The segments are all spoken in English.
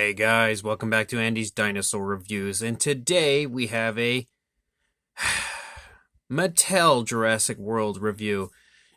Hey guys, welcome back to Andy's Dinosaur Reviews, and today we have a Mattel Jurassic World review.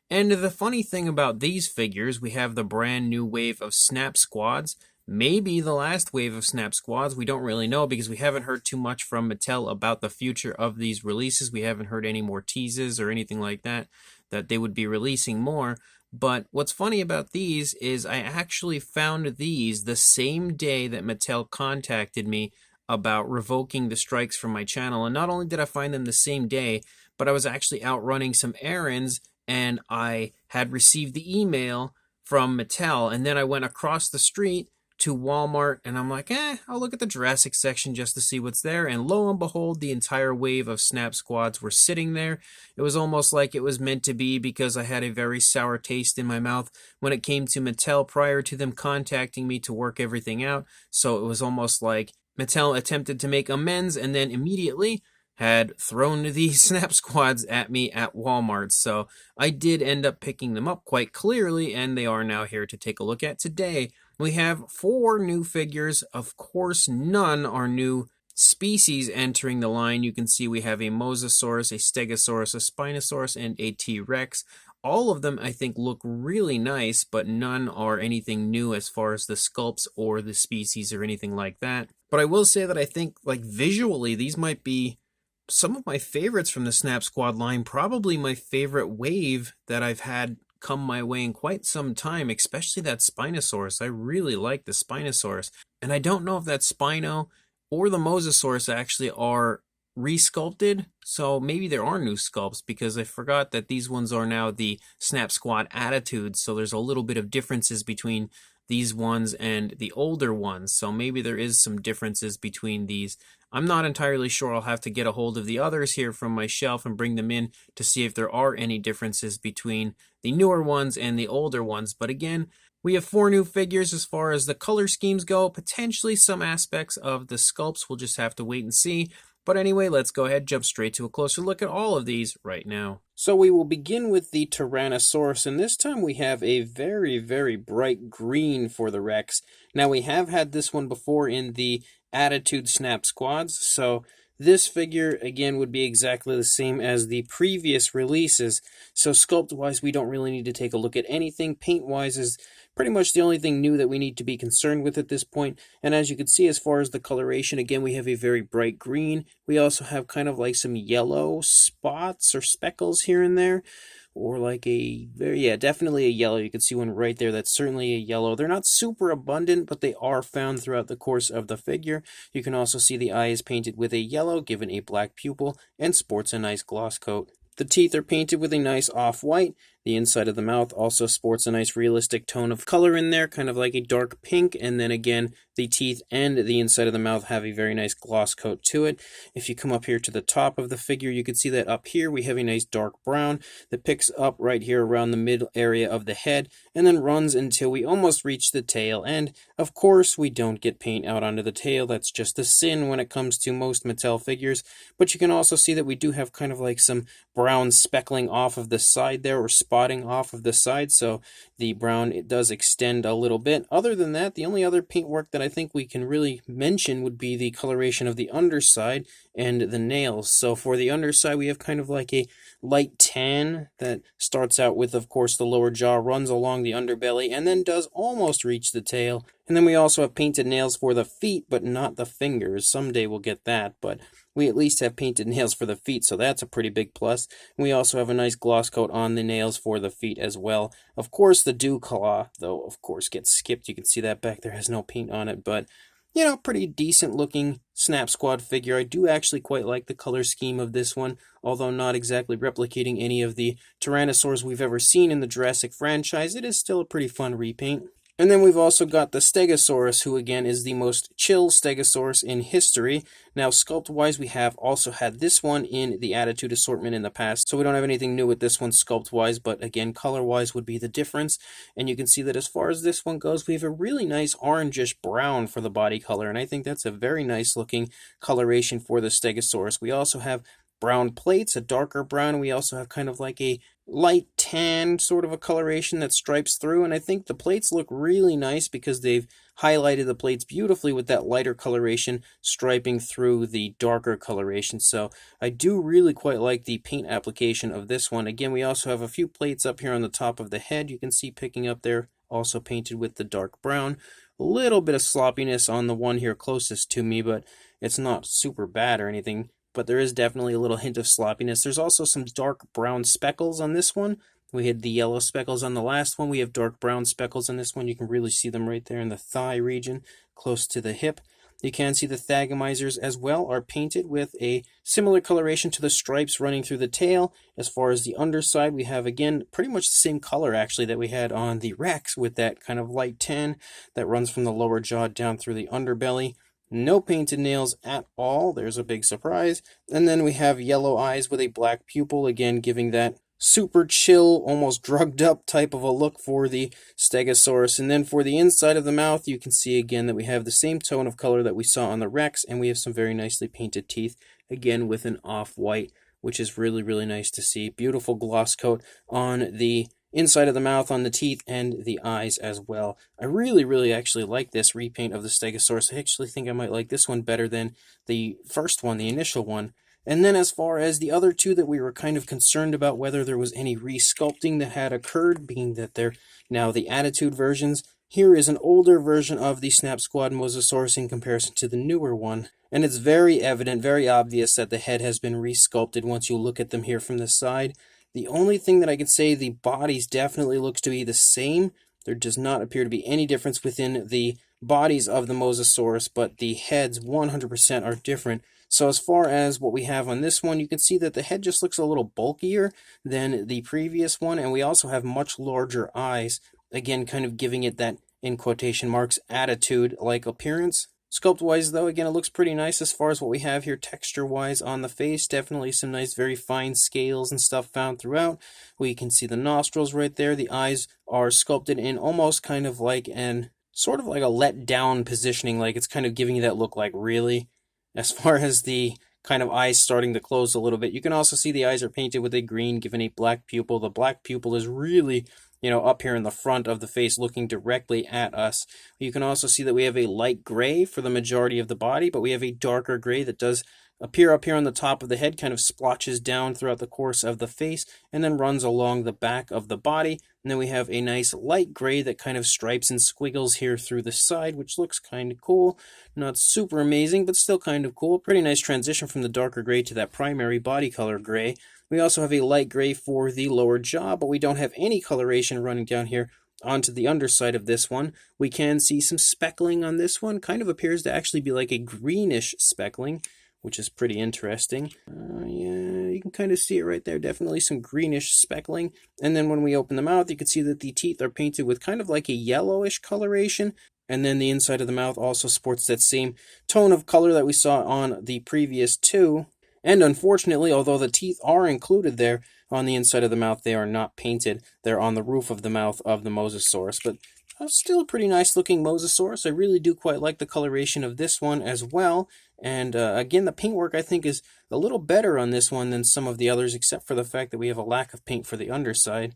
And the funny thing about these figures, we have the brand new wave of Snap Squads, maybe the last wave of Snap Squads, we don't really know because we haven't heard too much from Mattel about the future of these releases. We haven't heard any more teases or anything like that they would be releasing more. But what's funny about these is I actually found these the same day that Mattel contacted me about revoking the strikes from my channel. And not only did I find them the same day, but I was actually out running some errands and I had received the email from Mattel. And then I went across the street to Walmart and I'm like, I'll look at the Jurassic section just to see what's there. And lo and behold, the entire wave of Snap Squads were sitting there. It was almost like it was meant to be because I had a very sour taste in my mouth when it came to Mattel prior to them contacting me to work everything out. So it was almost like Mattel attempted to make amends and then immediately had thrown these Snap Squads at me at Walmart. So I did end up picking them up quite clearly, and they are now here to take a look at today. We have 4 new figures. Of course, none are new species entering the line. You can see we have a Mosasaurus, a Stegosaurus, a Spinosaurus, and a T-Rex. All of them, I think, look really nice, but none are anything new as far as the sculpts or the species or anything like that. But I will say that I think, like, visually, these might be some of my favorites from the Snap Squad line. Probably my favorite wave that I've had come my way in quite some time, especially that Spinosaurus. I really like the Spinosaurus. And I don't know if that Spino or the Mosasaurus actually are resculpted, so maybe there are new sculpts because I forgot that these ones are now the Snap Squad attitudes, so there's a little bit of differences between these ones and the older ones, so maybe there is some differences between these. I'm not entirely sure. I'll have to get a hold of the others here from my shelf and bring them in to see if there are any differences between the newer ones and the older ones. But again, we have 4 new figures as far as the color schemes go. Potentially some aspects of the sculpts. We'll just have to wait and see. But anyway, let's go ahead and jump straight to a closer look at all of these right now. So we will begin with the Tyrannosaurus, and this time we have a very, very bright green for the Rex. Now we have had this one before in the Attitude Snap Squads, so this figure, again, would be exactly the same as the previous releases. So sculpt-wise, we don't really need to take a look at anything. Paint-wise is pretty much the only thing new that we need to be concerned with at this point. And as you can see, as far as the coloration, again, we have a very bright green. We also have kind of like some yellow spots or speckles here and there. Or like a definitely a yellow. You can see one right there. That's certainly a yellow. They're not super abundant, but they are found throughout the course of the figure. You can also see the eye is painted with a yellow, given a black pupil, and sports a nice gloss coat. The teeth are painted with a nice off-white. The inside of the mouth also sports a nice realistic tone of color in there, kind of like a dark pink. And then again, the teeth and the inside of the mouth have a very nice gloss coat to it. If you come up here to the top of the figure, you can see that up here we have a nice dark brown that picks up right here around the middle area of the head and then runs until we almost reach the tail. And of course, we don't get paint out onto the tail. That's just a sin when it comes to most Mattel figures. But you can also see that we do have kind of like some brown speckling off of the side there, or spotting off of the side, so the brown, it does extend a little bit. Other than that, the only other paintwork that I think we can really mention would be the coloration of the underside and the nails. So for the underside, we have kind of like a light tan that starts out with, of course, the lower jaw, runs along the underbelly, and then does almost reach the tail. And then we also have painted nails for the feet, but not the fingers. Someday we'll get that, but we at least have painted nails for the feet, so that's a pretty big plus. And we also have a nice gloss coat on the nails for the feet as well. Of course, the dew claw, though, of course, gets skipped. You can see that back there has no paint on it, but, you know, pretty decent looking Snap Squad figure. I do actually quite like the color scheme of this one, although not exactly replicating any of the Tyrannosaurs we've ever seen in the Jurassic franchise. It is still a pretty fun repaint. And then we've also got the Stegosaurus, who again is the most chill Stegosaurus in history. Now, sculpt-wise, we have also had this one in the Attitude assortment in the past, so we don't have anything new with this one sculpt-wise, but again, color-wise would be the difference. And you can see that as far as this one goes, we have a really nice orangish brown for the body color, and I think that's a very nice looking coloration for the Stegosaurus. We also have brown plates, a darker brown. We also have kind of like a light tan sort of a coloration that stripes through, and I think the plates look really nice because they've highlighted the plates beautifully with that lighter coloration striping through the darker coloration. So I do really quite like the paint application of this one. Again, we also have a few plates up here on the top of the head you can see picking up there, also painted with the dark brown. A little bit of sloppiness on the one here closest to me, but it's not super bad or anything. But there is definitely a little hint of sloppiness. There's also some dark brown speckles on this one. We had the yellow speckles on the last one. We have dark brown speckles on this one. You can really see them right there in the thigh region, close to the hip. You can see the thagomizers as well are painted with a similar coloration to the stripes running through the tail. As far as the underside, we have, again, pretty much the same color, actually, that we had on the Rex, with that kind of light tan that runs from the lower jaw down through the underbelly. No painted nails at all. There's a big surprise. And then we have yellow eyes with a black pupil, again giving that super chill, almost drugged up type of a look for the Stegosaurus. And then for the inside of the mouth, you can see again that we have the same tone of color that we saw on the Rex, and we have some very nicely painted teeth, again with an off-white, which is really, really nice to see. Beautiful gloss coat on the inside of the mouth, on the teeth, and the eyes as well. I really, really actually like this repaint of the Stegosaurus. I actually think I might like this one better than the first one, the initial one. And then as far as the other two that we were kind of concerned about whether there was any resculpting that had occurred, being that they're now the Attitude versions, here is an older version of the Snap Squad Mosasaurus in comparison to the newer one. And it's very evident, very obvious that the head has been resculpted once you look at them here from the side. The only thing that I can say, the bodies definitely looks to be the same. There does not appear to be any difference within the bodies of the Mosasaurus, but the heads 100% are different. So as far as what we have on this one, you can see that the head just looks a little bulkier than the previous one, and we also have much larger eyes, again kind of giving it that, in quotation marks, attitude-like appearance. Sculpt-wise, though, again, it looks pretty nice as far as what we have here texture-wise on the face. Definitely some nice, very fine scales and stuff found throughout. We can see the nostrils right there. The eyes are sculpted in almost kind of like an, sort of like a let-down positioning, like it's kind of giving you that look like, really? As far as the kind of eyes starting to close a little bit, you can also see the eyes are painted with a green, given a black pupil. The black pupil is really, up here in the front of the face looking directly at us. You can also see that we have a light gray for the majority of the body, but we have a darker gray that does appear up here on the top of the head, kind of splotches down throughout the course of the face, and then runs along the back of the body. And then we have a nice light gray that kind of stripes and squiggles here through the side, which looks kind of cool. Not super amazing, but still kind of cool. Pretty nice transition from the darker gray to that primary body color gray. We also have a light gray for the lower jaw, but we don't have any coloration running down here onto the underside of this one. We can see some speckling on this one. Kind of appears to actually be like a greenish speckling, which is pretty interesting. Yeah, you can kind of see it right there. Definitely some greenish speckling. And then when we open the mouth, you can see that the teeth are painted with kind of like a yellowish coloration. And then the inside of the mouth also sports that same tone of color that we saw on the previous two. And unfortunately, although the teeth are included there on the inside of the mouth, they are not painted. They're on the roof of the mouth of the Mosasaurus. But still a pretty nice looking Mosasaurus. I really do quite like the coloration of this one as well. And again, the paintwork I think is a little better on this one than some of the others, except for the fact that we have a lack of paint for the underside.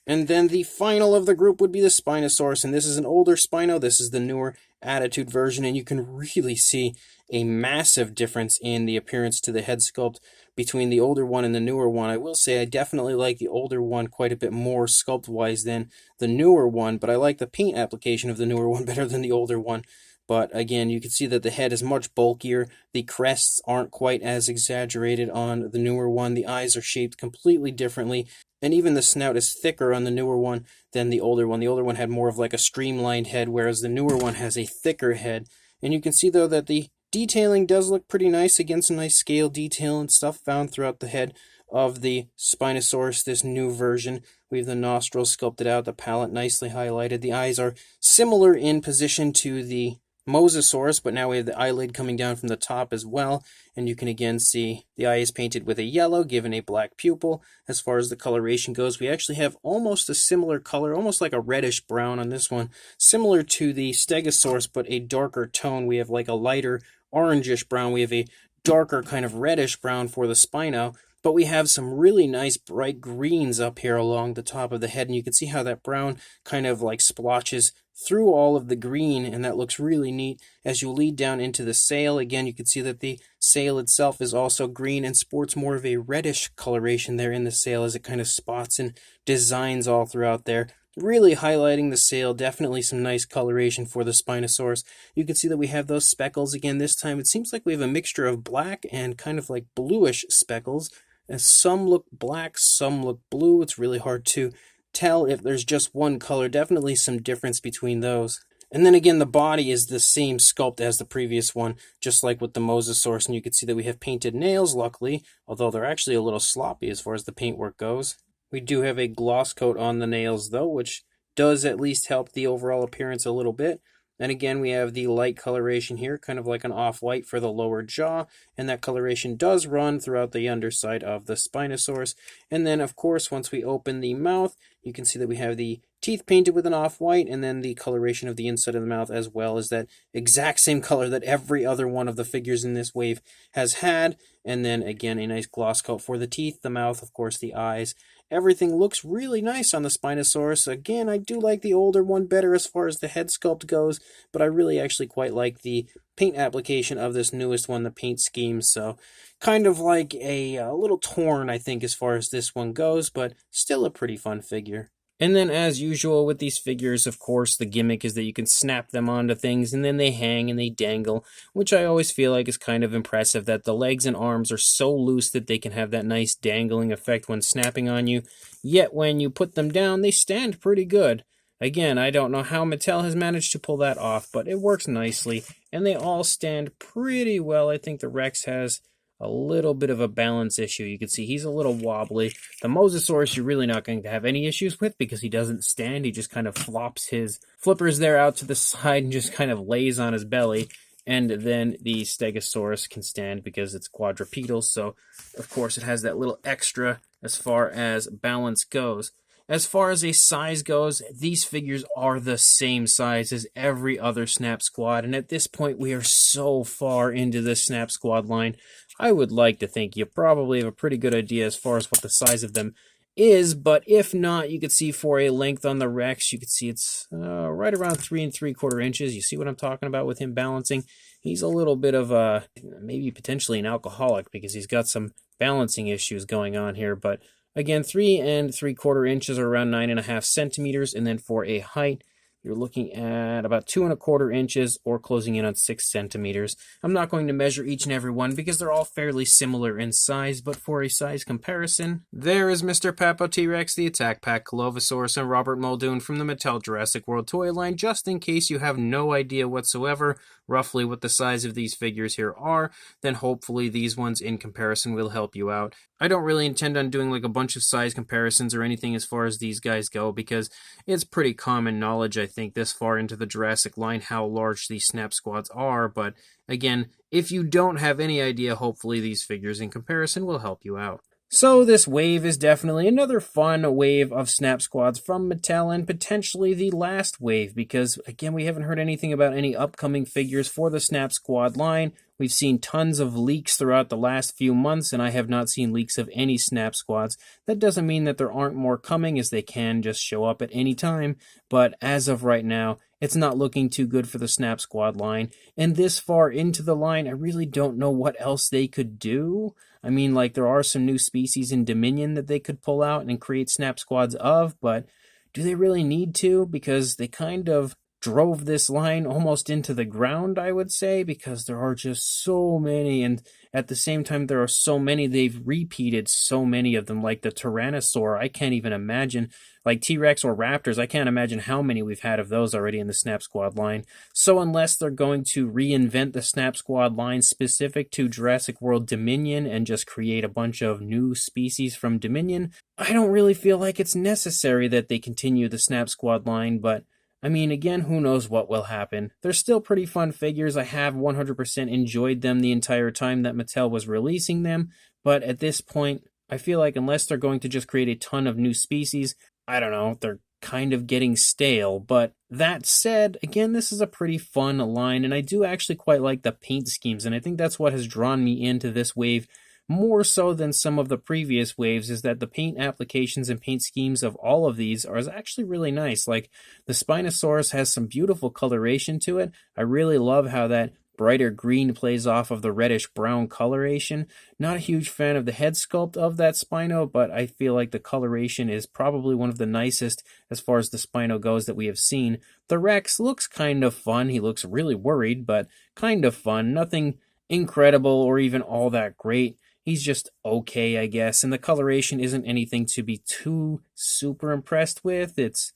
And then the final of the group would be the Spinosaurus, and this is an older Spino. This is the newer Attitude version, and you can really see a massive difference in the appearance to the head sculpt between the older one and the newer one. I will say I definitely like the older one quite a bit more sculpt-wise than the newer one, but I like the paint application of the newer one better than the older one. But again, you can see that the head is much bulkier. The crests aren't quite as exaggerated on the newer one. The eyes are shaped completely differently. And even the snout is thicker on the newer one than the older one. The older one had more of like a streamlined head, whereas the newer one has a thicker head. And you can see, though, that the detailing does look pretty nice. Again, some nice scale detail and stuff found throughout the head of the Spinosaurus, this new version. We have the nostrils sculpted out, the palate nicely highlighted. The eyes are similar in position to the Mosasaurus, but now we have the eyelid coming down from the top as well, and you can again see the eye is painted with a yellow, given a black pupil. As far as the coloration goes, we actually have almost a similar color, almost like a reddish brown on this one, similar to the Stegosaurus, but a darker tone. We have like a lighter orangish brown. We have a darker kind of reddish brown for the Spino, but we have some really nice bright greens up here along the top of the head, and you can see how that brown kind of like splotches through all of the green, and that looks really neat. As you lead down into the sail, again, you can see that the sail itself is also green and sports more of a reddish coloration there in the sail as it kind of spots and designs all throughout there. Really highlighting the sail, definitely some nice coloration for the Spinosaurus. You can see that we have those speckles again this time. It seems like we have a mixture of black and kind of like bluish speckles. And some look black, some look blue. It's really hard to tell if there's just one color. Definitely some difference between those. And then again, the body is the same sculpt as the previous one, just like with the Mosasaurus. And you can see that we have painted nails, luckily, although they're actually a little sloppy as far as the paintwork goes. We do have a gloss coat on the nails, though, which does at least help the overall appearance a little bit. And again, we have the light coloration here, kind of like an off-white for the lower jaw, and that coloration does run throughout the underside of the Spinosaurus. And then, of course, once we open the mouth, you can see that we have the teeth painted with an off-white, and then the coloration of the inside of the mouth as well as that exact same color that every other one of the figures in this wave has had. And then, again, a nice gloss coat for the teeth, the mouth, of course, the eyes. Everything looks really nice on the Spinosaurus. Again, I do like the older one better as far as the head sculpt goes, but I really actually quite like the paint application of this newest one, the paint scheme. So kind of like a little torn, I think, as far as this one goes, but still a pretty fun figure. And then, as usual with these figures, of course, the gimmick is that you can snap them onto things, and then they hang and they dangle, which I always feel like is kind of impressive, that the legs and arms are so loose that they can have that nice dangling effect when snapping on you, yet when you put them down, they stand pretty good. Again, I don't know how Mattel has managed to pull that off, but it works nicely, and they all stand pretty well. I think the Rex has a little bit of a balance issue. You can see he's a little wobbly. The Mosasaurus you're really not going to have any issues with because he doesn't stand. He just kind of flops his flippers there out to the side and just kind of lays on his belly. And then the Stegosaurus can stand because it's quadrupedal, so of course it has that little extra as far as balance goes. As far as a size goes, these figures are the same size as every other Snap Squad, and at this point we are so far into the Snap Squad line, I would like to think you probably have a pretty good idea as far as what the size of them is, but if not, you could see for a length on the Rex, you could see it's right around 3 3/4 inches. You see what I'm talking about with him balancing? He's a little bit of a, maybe potentially an alcoholic because he's got some balancing issues going on here, but again, 3 3/4 inches or around 9.5 centimeters, and then for a height, you're looking at about 2 1/4 inches or closing in on 6 centimeters. I'm not going to measure each and every one because they're all fairly similar in size, but for a size comparison, there is Mr. Papo T-Rex, the Attack Pack Colovosaurus, and Robert Muldoon from the Mattel Jurassic World toy line, just in case you have no idea whatsoever roughly what the size of these figures here are, then hopefully these ones in comparison will help you out. I don't really intend on doing like a bunch of size comparisons or anything as far as these guys go because it's pretty common knowledge, I think, this far into the Jurassic line how large these Snap Squads are, but again, if you don't have any idea, hopefully these figures in comparison will help you out. So this wave is definitely another fun wave of Snap Squads from Mattel, and potentially the last wave, because again, we haven't heard anything about any upcoming figures for the Snap Squad line. We've seen tons of leaks throughout the last few months, and I have not seen leaks of any Snap Squads. That doesn't mean that there aren't more coming, as they can just show up at any time, but as of right now, it's not looking too good for the Snap Squad line, and this far into the line, I really don't know what else they could do. I mean, like, there are some new species in Dominion that they could pull out and create Snap Squads of, but do they really need to? Because they kind of drove this line almost into the ground, I would say, because there are just so many, and at the same time there are so many, they've repeated so many of them, like the Tyrannosaur. I can't even imagine, like T-Rex or Raptors, I can't imagine how many we've had of those already in the Snap Squad line. So unless they're going to reinvent the Snap Squad line specific to Jurassic World Dominion and just create a bunch of new species from Dominion, I don't really feel like it's necessary that they continue the Snap Squad line, but I mean, again, who knows what will happen. They're still pretty fun figures. I have 100% enjoyed them the entire time that Mattel was releasing them, but at this point, I feel like unless they're going to just create a ton of new species, I don't know, they're kind of getting stale. But that said, again, this is a pretty fun line, and I do actually quite like the paint schemes, and I think that's what has drawn me into this wave more so than some of the previous waves, is that the paint applications and paint schemes of all of these are actually really nice. Like the Spinosaurus has some beautiful coloration to it. I really love how that brighter green plays off of the reddish brown coloration. Not a huge fan of the head sculpt of that Spino, but I feel like the coloration is probably one of the nicest as far as the Spino goes that we have seen. The Rex looks kind of fun. He looks really worried, but kind of fun. Nothing incredible or even all that great. He's just okay, I guess, and the coloration isn't anything to be too super impressed with. It's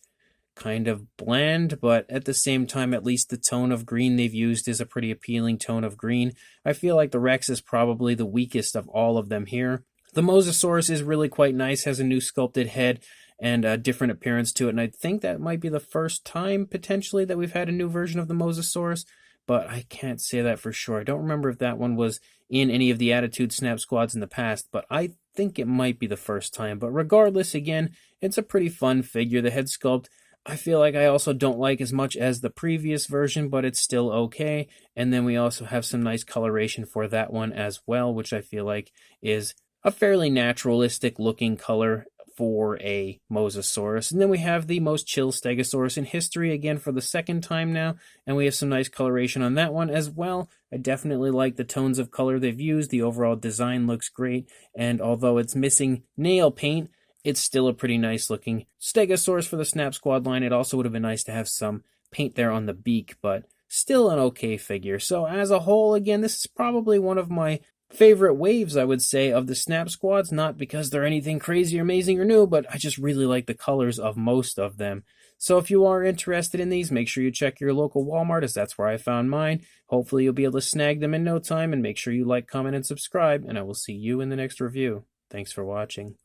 kind of bland, but at the same time, at least the tone of green they've used is a pretty appealing tone of green. I feel like the Rex is probably the weakest of all of them here. The Mosasaurus is really quite nice, has a new sculpted head and a different appearance to it, and I think that might be the first time, potentially, that we've had a new version of the Mosasaurus, but I can't say that for sure. I don't remember if that one was in any of the Attitude Snap Squads in the past, but I think it might be the first time. But regardless, again, it's a pretty fun figure. The head sculpt, I feel like I also don't like as much as the previous version, but it's still okay. And then we also have some nice coloration for that one as well, which I feel like is a fairly naturalistic looking color for a Mosasaurus. And then we have the most chill Stegosaurus in history, again for the second time now, and we have some nice coloration on that one as well. I definitely like the tones of color they've used. The overall design looks great, and although it's missing nail paint, it's still a pretty nice looking Stegosaurus for the Snap Squad line. It also would have been nice to have some paint there on the beak, but still an okay figure. So as a whole, again, this is probably one of my favorite waves, I would say, of the Snap Squads, not because they're anything crazy or amazing or new, but I just really like the colors of most of them. So if you are interested in these, make sure you check your local Walmart, as that's where I found mine. Hopefully you'll be able to snag them in no time, and make sure you like, comment, and subscribe, and I will see you in the next review. Thanks for watching.